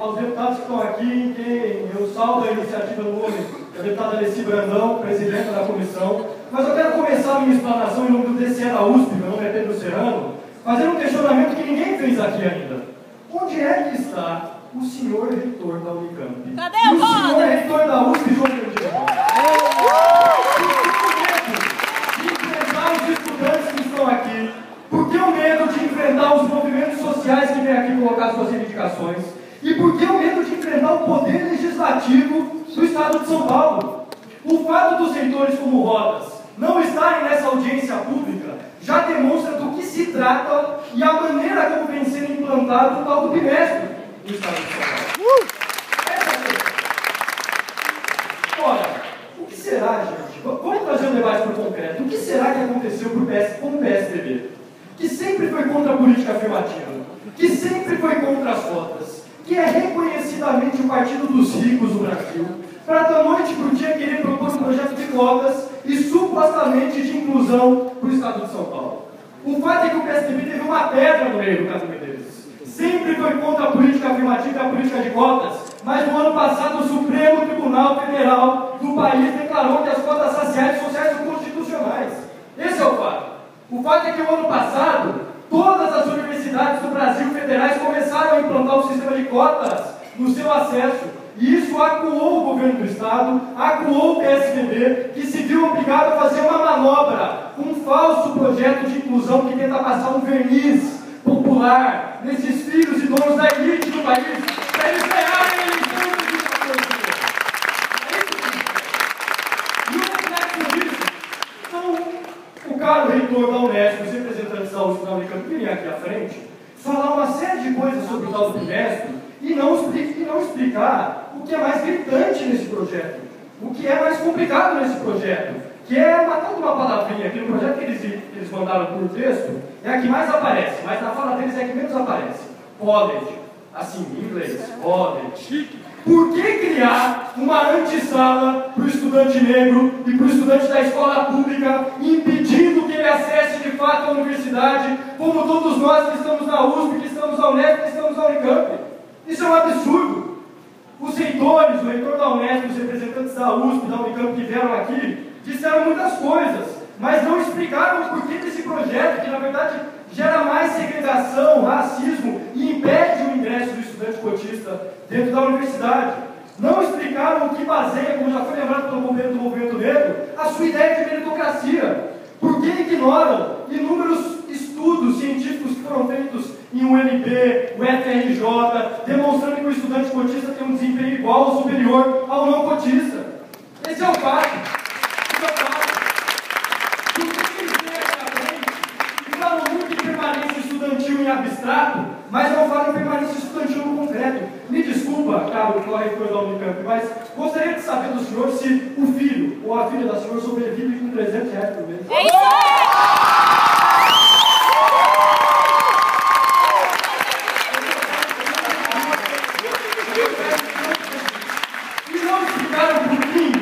aos deputados que estão aqui, em quem eu salvo a iniciativa do nome da deputada Alessi Brandão, presidenta da comissão. Mas eu quero começar a minha explanação em nome do DCE da USP, meu nome é Pedro Serrano, fazendo um questionamento que ninguém fez aqui ainda. Onde é que está o senhor reitor da Unicamp? Cadê o Roda? O senhor reitor da USP, João Pedro. Os estudantes que estão aqui, por que o medo de enfrentar os movimentos sociais que vêm aqui colocar suas reivindicações? E por que o medo de enfrentar o poder legislativo do Estado de São Paulo? O fato dos reitores como Rodas não estarem nessa audiência pública já demonstra do que se trata e a maneira como vem sendo implantado o tal do bimestre no Estado de São Paulo. Ora, o que será, gente? Vamos trazer um debate para o concreto. O que será que aconteceu com o PSDB? Que sempre foi contra a política afirmativa, que sempre foi contra as cotas, que é reconhecidamente o partido dos ricos do Brasil, para da noite para o dia querer propor um projeto de cotas e supostamente de inclusão para o Estado de São Paulo. O fato é que o PSDB teve uma pedra no meio do caminho deles. Sempre foi contra a política afirmativa e a política de cotas, mas no ano passado o Supremo Tribunal Federal do país declarou que as cotas raciais e sociais são constitucionais. Esse é o fato. O fato é que o ano passado, todas as universidades do Brasil federais começaram a implantar o sistema de cotas no seu acesso. E isso acuou o governo do Estado, acuou o PSDB, que se viu obrigado a fazer uma manobra, um falso projeto de inclusão que tenta passar um verniz popular nesses filhos e donos da elite do país, para eles ganharem a eleição de 2014. E o reflexo disso são o caro reitor da Unesp, os representantes da USP da Unicamp, que vêm aqui à frente, falar uma série de coisas sobre o tal do bimestre e não explicar o que é mais gritante nesse projeto, o que é mais complicado nesse projeto, que é uma palavrinha aqui no projeto que eles mandaram por texto, é a que mais aparece, mas na fala deles é a que menos aparece. College, assim, em inglês, college. Por que criar uma antessala para o estudante negro e para o estudante da escola pública, impedindo que ele acesse de fato a universidade, como todos nós que estamos na USP, que estamos na Unesp, que estamos na Unicamp? Isso é um absurdo. Os reitores, o reitor da Unesp, os representantes da USP, da Unicamp que vieram aqui, disseram muitas coisas, mas não explicaram o porquê desse projeto, que na verdade gera mais segregação, racismo e impede o ingresso do estudante cotista dentro da universidade. Não explicaram o que baseia, como já foi lembrado pelo companheiro do movimento negro, a sua ideia de meritocracia. Por que ignoram inúmeros estudos científicos que foram feitos em UNB, o FRJ, demonstrando que o estudante cotista tem um desempenho igual ou superior ao não cotista? Esse é o fato. Esse é o fato. Por que eles vêm aqui à frente e falam muito em permanência estudantil em abstrato, mas não falam em permanência estudantil no concreto? Me desculpa, caro reitor da Unicamp, mas gostaria de saber do senhor se o filho ou a filha da senhora sobrevive com R$300 por mês. É isso aí!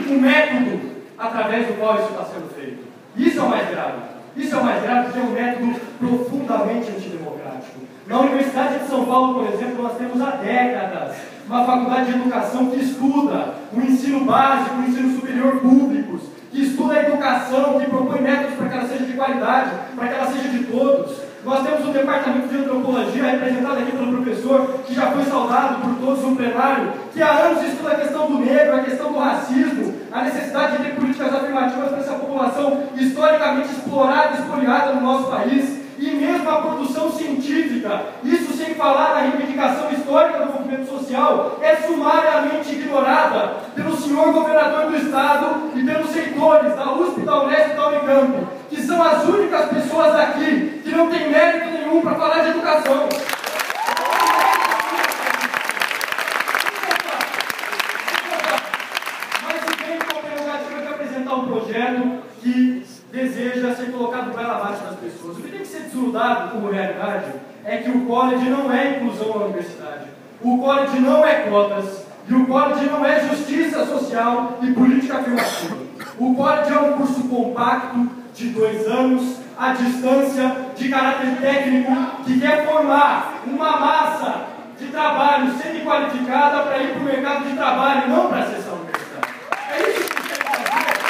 O método através do qual isso está sendo feito. Isso é o mais grave. Isso é o mais grave porque é um método profundamente antidemocrático. Na Universidade de São Paulo, por exemplo, nós temos há décadas uma faculdade de educação que estuda o ensino básico, o ensino superior públicos, que estuda a educação, que propõe métodos para que ela seja de qualidade, para que ela seja de todos. Nós temos o departamento de antropologia, representado aqui pelo professor, que já foi saudado por todos no plenário, que há anos estuda a questão do negro, a questão do racismo, a necessidade de ter políticas afirmativas para essa população historicamente explorada e espoliada no nosso país, e mesmo a produção científica, isso sem falar na reivindicação histórica do movimento social, é sumariamente ignorada pelo senhor governador do estado e pelos reitores da USP, da Unesp e da Unicamp, que são as únicas pessoas aqui que não têm mérito nenhum para falar de educação. Mas se vem com a prerrogativa de apresentar um projeto que deseja ser colocado goela abaixo das pessoas. O que tem que ser desnudado como realidade é que o college não é inclusão na universidade, o college não é cotas, e o college não é justiça social e política afirmativa. O college é um curso compacto de 2 anos, à distância, de caráter técnico, que quer formar uma massa de trabalho semi-qualificada para ir para o mercado de trabalho, não para a sessão universitária. É isso que eles querem fazer.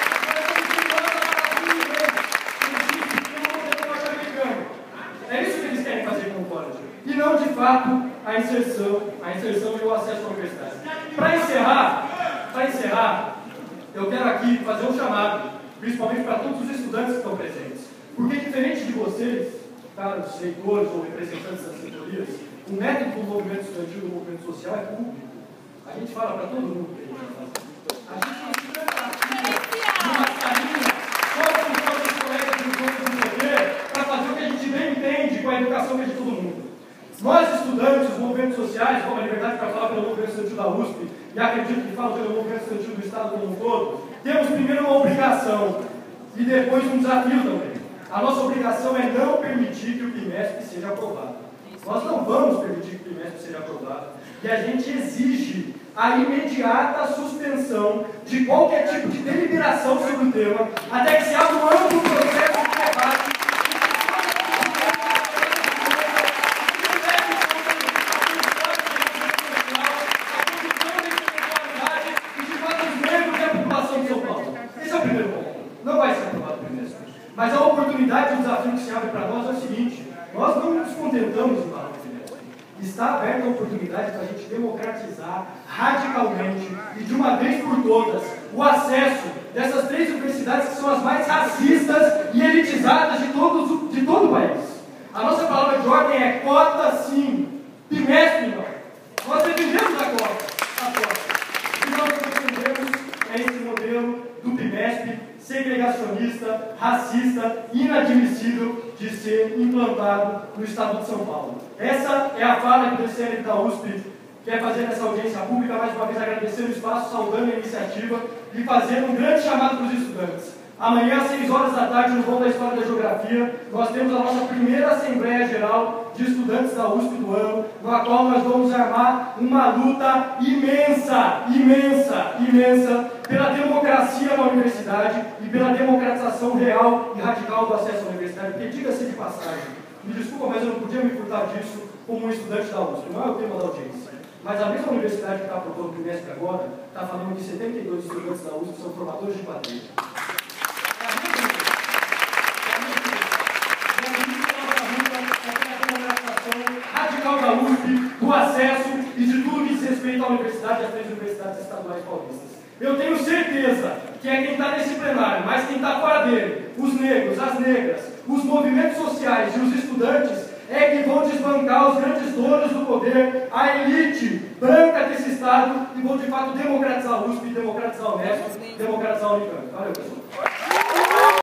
É isso que eles querem fazer com o college. E não, de fato, a inserção e o acesso à universidade. Para encerrar, eu quero aqui fazer um chamado, principalmente para todos os estudantes que estão presentes. Porque, diferente de vocês, caros leitores ou representantes das setorias, o método do movimento estudantil e do movimento social é público. A gente fala para todo mundo o que a gente vai fazer. A gente não precisa estar aqui numa salinha só com os nossos colegas dos grupos do poder para fazer o que a gente bem entende com a educação que é de todo mundo. Nós, estudantes, os movimentos sociais, como a Liberdade para falar pelo movimento estudantil da USP, e acredito que falo pelo movimento estudantil do Estado como um todo, temos primeiro uma obrigação e depois um desafio também. A nossa obrigação é não permitir que o PIMESP seja aprovado. Nós não vamos permitir que o PIMESP seja aprovado. E a gente exige a imediata suspensão de qualquer tipo de deliberação sobre o tema, até que se abra um amplo processo de debate. Mas a oportunidade e o desafio que se abre para nós é o seguinte: nós não nos contentamos em falar do PIMESP. Está aberta a oportunidade para a gente democratizar radicalmente e de uma vez por todas o acesso dessas 3 universidades que são as mais racistas e elitizadas de todo o país. A nossa palavra de ordem é cota sim, PIMESP não. Nós defendemos a cota. O que nós defendemos é esse modelo do PIMESP segregacionista, racista, inadmissível de ser implantado no Estado de São Paulo. Essa é a fala que o DCL da USP quer fazer nessa audiência pública, mais uma vez agradecendo o espaço, saudando a iniciativa e fazendo um grande chamado para os estudantes. Amanhã, às 6 horas da tarde, no Vão da História da Geografia, nós temos a nossa primeira Assembleia Geral de Estudantes da USP do ano, na qual nós vamos armar uma luta imensa, imensa, imensa pela democracia na universidade e pela democratização real e radical do acesso à universidade. Porque, diga-se de passagem, me desculpa, mas eu não podia me furtar disso como um estudante da USP, não é o tema da audiência. Mas a mesma universidade que está propondo o PIMESP agora, está falando que 72 estudantes da USP são formadores de quadrilha. Radical da USP, do acesso e de tudo que diz respeito à universidade e às 3 universidades estaduais paulistas. Eu tenho certeza que é quem está nesse plenário, mas quem está fora dele, os negros, as negras, os movimentos sociais e os estudantes, é que vão desbancar os grandes donos do poder, a elite branca desse Estado, e vão de fato democratizar a USP, democratizar a Unesp, democratizar a Unicamp. Valeu, pessoal.